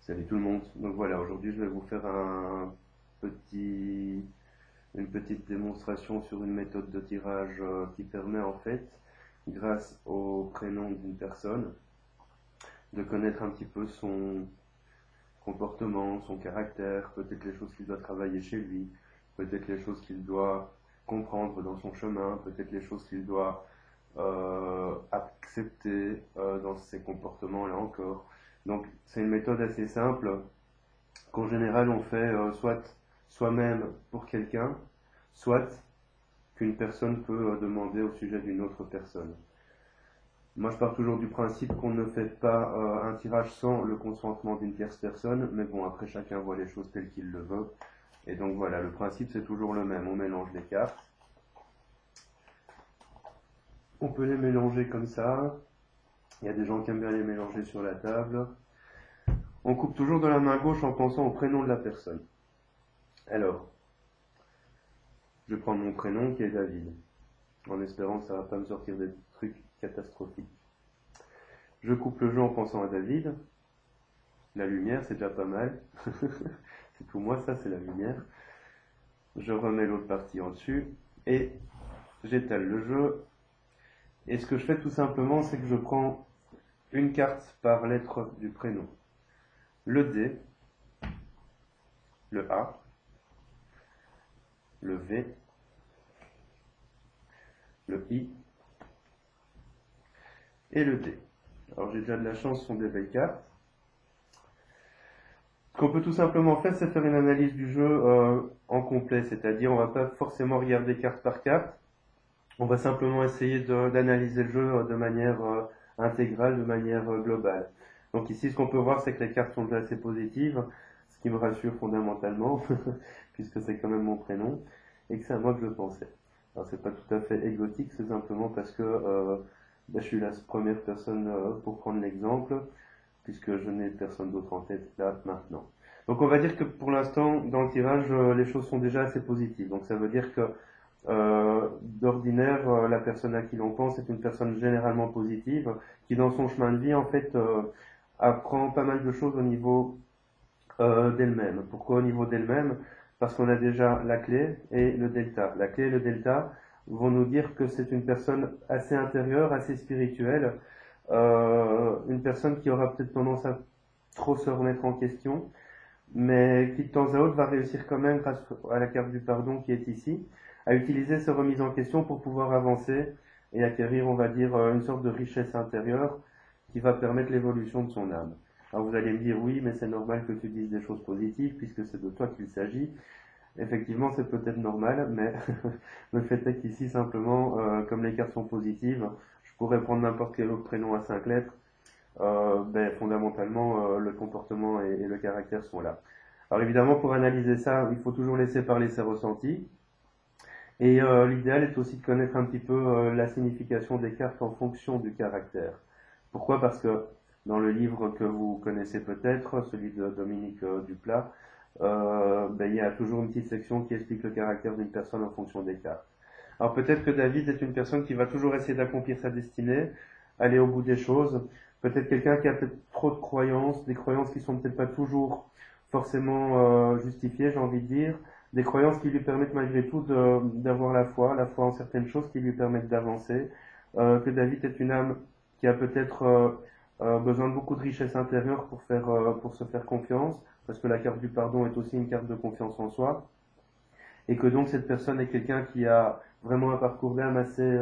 Salut tout le monde. Donc voilà, aujourd'hui je vais vous faire une petite démonstration sur une méthode de tirage qui permet en fait, grâce au prénom d'une personne, de connaître un petit peu son comportement, son caractère, peut-être les choses qu'il doit travailler chez lui, peut-être les choses qu'il doit comprendre dans son chemin, peut-être les choses qu'il doit accepter dans ses comportements là encore. Donc c'est une méthode assez simple qu'en général on fait soit soi-même pour quelqu'un, soit qu'une personne peut demander au sujet d'une autre personne. Moi je pars toujours du principe qu'on ne fait pas un tirage sans le consentement d'une tierce personne, mais bon après chacun voit les choses telles qu'il le veut. Et donc voilà, le principe c'est toujours le même, on mélange les cartes. On peut les mélanger comme ça, il y a des gens qui aiment bien les mélanger sur la table. On coupe toujours de la main gauche en pensant au prénom de la personne. Alors, je vais prendre mon prénom qui est David, en espérant que ça ne va pas me sortir des trucs catastrophiques. Je coupe le jeu en pensant à David. La lumière, c'est déjà pas mal. C'est tout moi, ça, c'est la lumière. Je remets l'autre partie en dessus et j'étale le jeu. Et ce que je fais tout simplement, c'est que je prends une carte par lettre du prénom. Le D, le A, le V, le I et le D. Alors j'ai déjà de la chance, ce sont des belles cartes. Ce qu'on peut tout simplement faire, c'est faire une analyse du jeu en complet, c'est-à-dire on va pas forcément regarder carte par carte, on va simplement essayer d'analyser le jeu de manière intégrale, de manière globale. Donc ici, ce qu'on peut voir, c'est que les cartes sont déjà assez positives, ce qui me rassure fondamentalement, puisque c'est quand même mon prénom, et que c'est à moi que je pensais. Alors c'est pas tout à fait égotique, c'est simplement parce que je suis la première personne pour prendre l'exemple, puisque je n'ai personne d'autre en tête là maintenant. Donc on va dire que pour l'instant, dans le tirage, les choses sont déjà assez positives. Donc ça veut dire que d'ordinaire, la personne à qui l'on pense est une personne généralement positive, qui dans son chemin de vie, en fait, apprend pas mal de choses au niveau d'elle-même. Pourquoi au niveau d'elle-même? Parce qu'on a déjà la clé et le delta. La clé et le delta vont nous dire que c'est une personne assez intérieure, assez spirituelle, une personne qui aura peut-être tendance à trop se remettre en question, mais qui de temps à autre va réussir quand même, grâce à la carte du pardon qui est ici, à utiliser ces remises en question pour pouvoir avancer et acquérir, on va dire, une sorte de richesse intérieure qui va permettre l'évolution de son âme. Alors vous allez me dire, oui, mais c'est normal que tu dises des choses positives puisque c'est de toi qu'il s'agit. Effectivement, c'est peut-être normal, mais le fait est qu'ici, simplement, comme les cartes sont positives, je pourrais prendre n'importe quel autre prénom à 5 lettres. Fondamentalement, le comportement et le caractère sont là. Alors évidemment, pour analyser ça, il faut toujours laisser parler ses ressentis. Et l'idéal est aussi de connaître un petit peu la signification des cartes en fonction du caractère. Pourquoi? Parce que dans le livre que vous connaissez peut-être, celui de Dominique Duplat, il y a toujours une petite section qui explique le caractère d'une personne en fonction des cartes. Alors peut-être que David est une personne qui va toujours essayer d'accomplir sa destinée, aller au bout des choses. Peut-être quelqu'un qui a peut-être trop de croyances, des croyances qui sont peut-être pas toujours forcément justifiées, j'ai envie de dire. Des croyances qui lui permettent malgré tout d'avoir la foi en certaines choses qui lui permettent d'avancer. Que David est une âme qui a peut-être besoin de beaucoup de richesse intérieure pour se faire confiance, parce que la carte du pardon est aussi une carte de confiance en soi, et que donc cette personne est quelqu'un qui a vraiment un parcours d'âme assez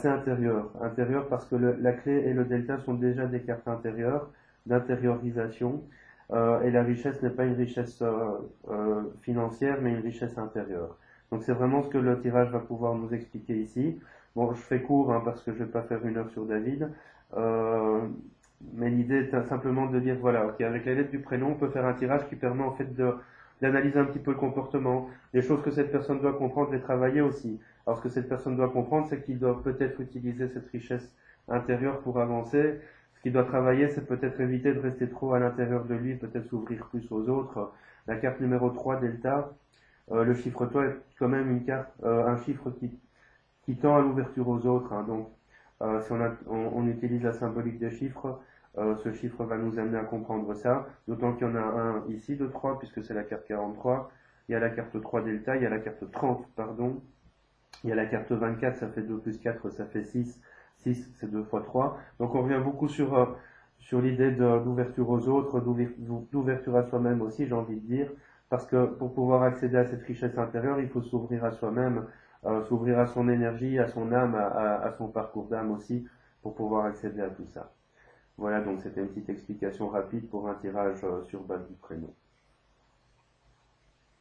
intérieur parce que la clé et le delta sont déjà des cartes intérieures, d'intériorisation, et la richesse n'est pas une richesse financière, mais une richesse intérieure. Donc c'est vraiment ce que le tirage va pouvoir nous expliquer ici. Bon, je fais court parce que je ne vais pas faire une heure sur David, euh, mais l'idée est simplement de dire, voilà, ok, avec la lettre du prénom, on peut faire un tirage qui permet en fait d'analyser un petit peu le comportement, les choses que cette personne doit comprendre, les travailler aussi. Alors ce que cette personne doit comprendre, c'est qu'il doit peut-être utiliser cette richesse intérieure pour avancer. Ce qu'il doit travailler, c'est peut-être éviter de rester trop à l'intérieur de lui, peut-être s'ouvrir plus aux autres. La carte numéro 3, Delta, le chiffre 3 est quand même une carte, un chiffre qui tend à l'ouverture aux autres. Donc, si on utilise la symbolique des chiffres, Ce chiffre va nous amener à comprendre ça, d'autant qu'il y en a un ici de 3, puisque c'est la carte 43. Il y a la carte 3 delta, il y a la carte 30, pardon. Il y a la carte 24, ça fait 2 plus 4, ça fait 6. 6, c'est 2 fois 3. Donc on revient beaucoup sur l'idée d'ouverture aux autres, d'ouverture à soi-même aussi, j'ai envie de dire. Parce que pour pouvoir accéder à cette richesse intérieure, il faut s'ouvrir à soi-même, s'ouvrir à son énergie, à son âme, à son parcours d'âme aussi, pour pouvoir accéder à tout ça. Voilà, donc c'était une petite explication rapide pour un tirage sur base du prénom.